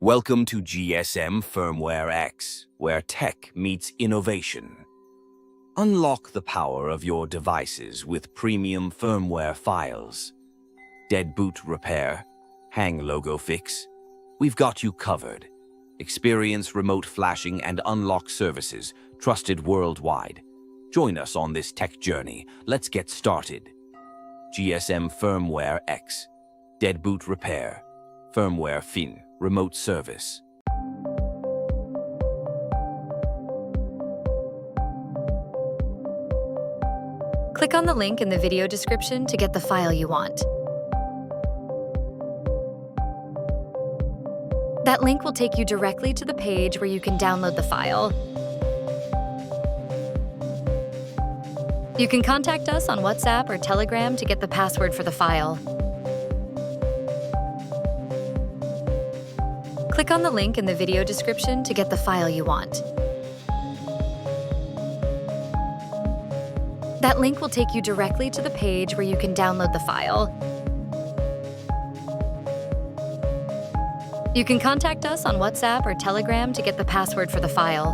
Welcome to GSMFirmwareX, where tech meets innovation. Unlock the power of your devices with premium firmware files. Dead boot repair, hang logo fix. We've got you covered. Experience remote flashing and unlock services trusted worldwide. Join us on this tech journey. Let's get started. GSMFirmwareX, dead boot repair, firmware fin, remote service. Click on the link in the video description to get the file you want. That link will take you directly to the page where you can download the file. You can contact us on WhatsApp or Telegram to get the password for the file. Click on the link in the video description to get the file you want. That link will take you directly to the page where you can download the file. You can contact us on WhatsApp or Telegram to get the password for the file.